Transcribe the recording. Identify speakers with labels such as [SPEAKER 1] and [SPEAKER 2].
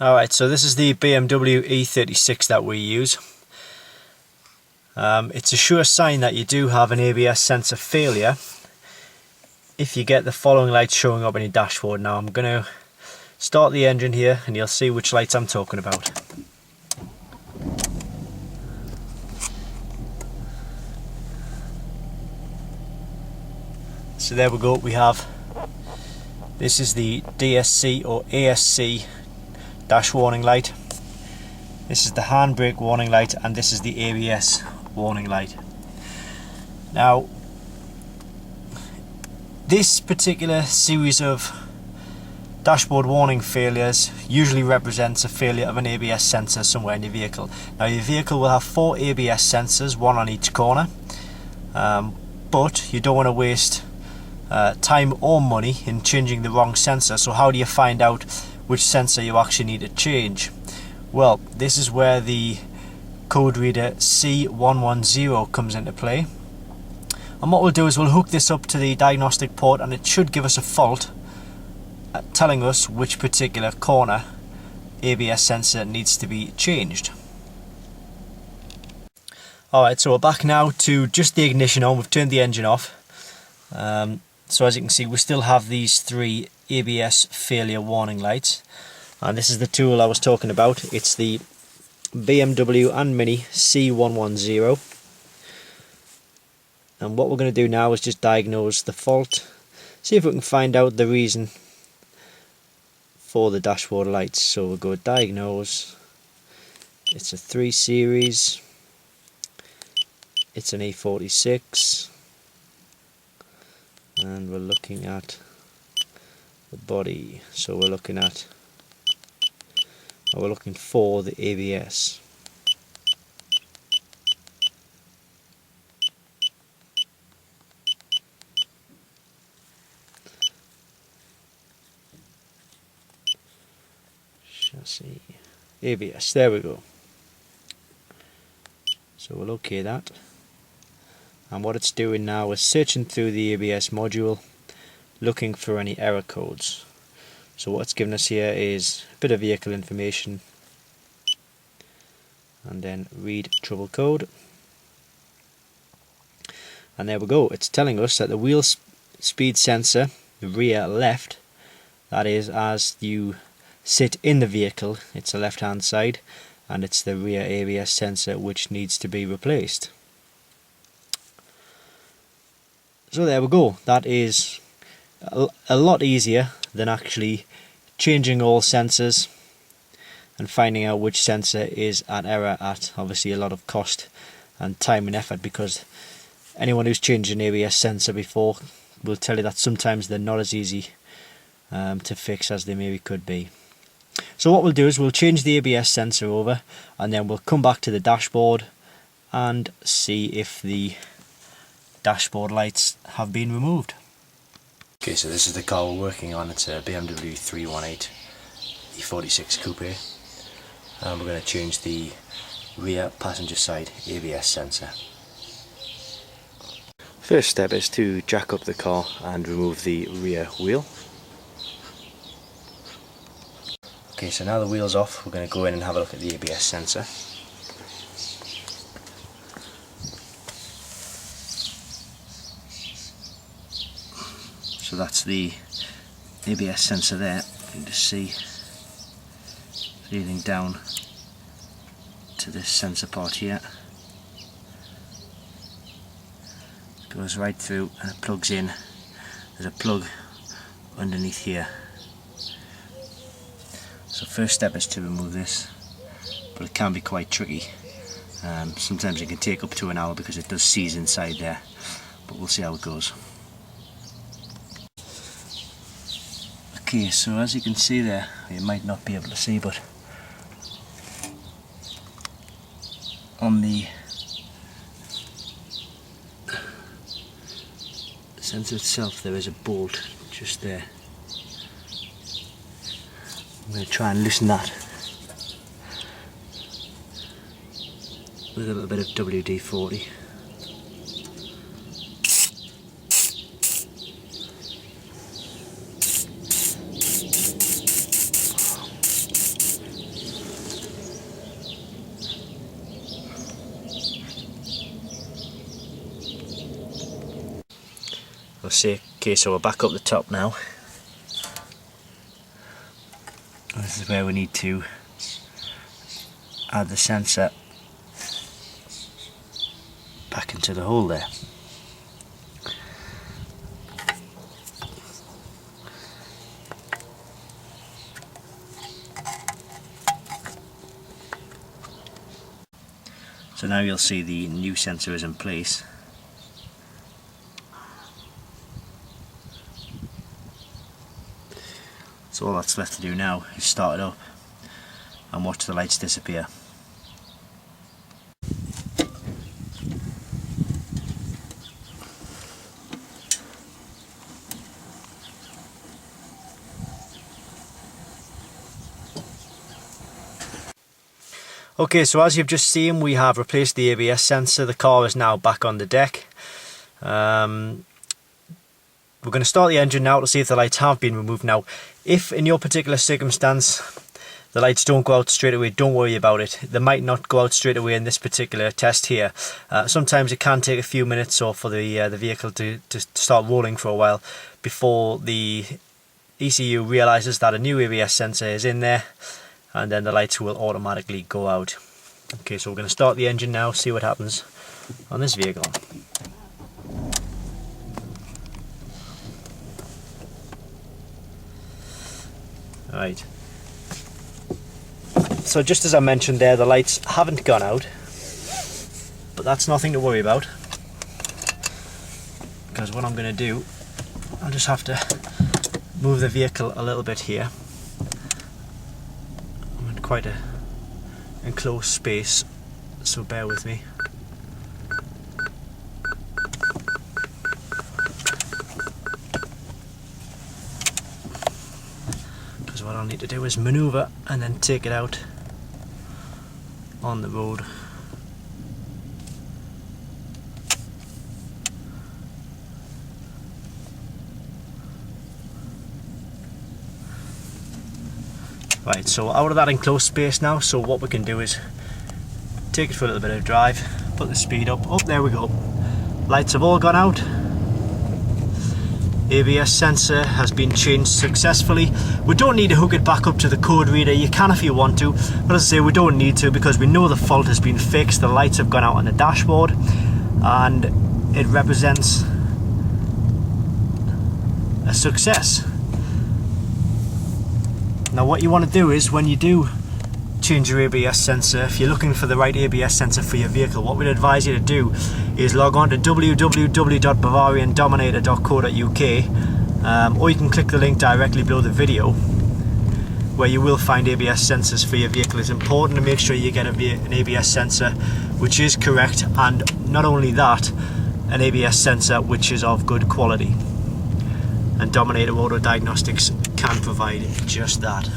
[SPEAKER 1] Alright, so this is the BMW E36 that we use. It's a sure sign that you do have an ABS sensor failure if you get the following lights showing up on your dashboard. Now I'm going to start the engine here and you'll see which lights I'm talking about. So there we go, this is the DSC or ASC dash warning light, this is the handbrake warning light, and this is the ABS warning light. Now this particular series of dashboard warning failures usually represents a failure of an ABS sensor somewhere in your vehicle. Now your vehicle will have 4 ABS sensors, one on each corner, but you don't want to waste time or money in changing the wrong sensor. So how do you find out which sensor you actually need to change? Well, this is where the code reader C110 comes into play. And what we'll do is we'll hook this up to the diagnostic port, and it should give us a fault telling us which particular corner ABS sensor needs to be changed. Alright, so we're back now to just the ignition on. We've turned the engine off. So as you can see, we still have these 3 ABS failure warning lights, and this is the tool I was talking about. It's the BMW and Mini C110, and what we're going to do now is just diagnose the fault, see if we can find out the reason for the dashboard lights. So we'll go diagnose. It's a 3 series, it's an E46, and we're looking at the body, so we're looking for the ABS. Chassis ABS, there we go. So we'll OK that, and what it's doing now is searching through the ABS module looking for any error codes. So what it's given us here is a bit of vehicle information, and then read trouble code, and there we go. It's telling us that the wheel speed sensor, the rear left, that is as you sit in the vehicle, it's the left hand side, and it's the rear ABS sensor which needs to be replaced. So there we go. That is a lot easier than actually changing all sensors and finding out which sensor is at error at obviously a lot of cost and time and effort, because anyone who's changed an ABS sensor before will tell you that sometimes they're not as easy to fix as they maybe could be. So what we'll do is we'll change the ABS sensor over, and then we'll come back to the dashboard and see if the dashboard lights have been removed. Okay, so this is the car we're working on. It's a BMW 318 E46 Coupe, and we're going to change the rear passenger side ABS sensor. First step is to jack up the car and remove the rear wheel. Okay, so now the wheel's off, we're going to go in and have a look at the ABS sensor. So that's the ABS sensor there. You can just see leading down to this sensor part here. It goes right through and it plugs in. There's a plug underneath here. So first step is to remove this, but it can be quite tricky. Sometimes it can take up to an hour because it does seize inside there, but we'll see how it goes. Okay, so as you can see there, you might not be able to see, but on the sensor itself there is a bolt just there. I'm going to try and loosen that with a little bit of WD-40. Okay, so we're back up the top now. This is where we need to add the sensor back into the hole there. So now you'll see the new sensor is in place. So all that's left to do now is start it up and watch the lights disappear. Okay, so as you've just seen, we have replaced the ABS sensor. The car is now back on the deck. We're going to start the engine now to see if the lights have been removed. Now, if in your particular circumstance the lights don't go out straight away, don't worry about it. They might not go out straight away in this particular test here. Sometimes it can take a few minutes or for the vehicle to start rolling for a while before the ECU realizes that a new ABS sensor is in there, and then the lights will automatically go out. Okay, so we're going to start the engine now, see what happens on this vehicle. Right. So just as I mentioned there, the lights haven't gone out, but that's nothing to worry about, because what I'm going to do, I'll just have to move the vehicle a little bit here. I'm in quite a enclosed space, so bear with me. Because what I'll need to do is maneuver and then take it out on the road. Right, so out of that enclosed space now, so what we can do is take it for a little bit of a drive, put the speed up. Oh, there we go. Lights have all gone out. ABS sensor has been changed successfully. We don't need to hook it back up to the code reader. You can if you want to, but as I say, we don't need to because we know the fault has been fixed. The lights have gone out on the dashboard and it represents a success. Now what you want to do is, when you do change your ABS sensor, if you're looking for the right ABS sensor for your vehicle, what we'd advise you to do is log on to www.bavariandominator.co.uk, or you can click the link directly below the video where you will find ABS sensors for your vehicle. It's important to make sure you get an ABS sensor which is correct, and not only that, an ABS sensor which is of good quality. And Dominator Auto Diagnostics can provide just that.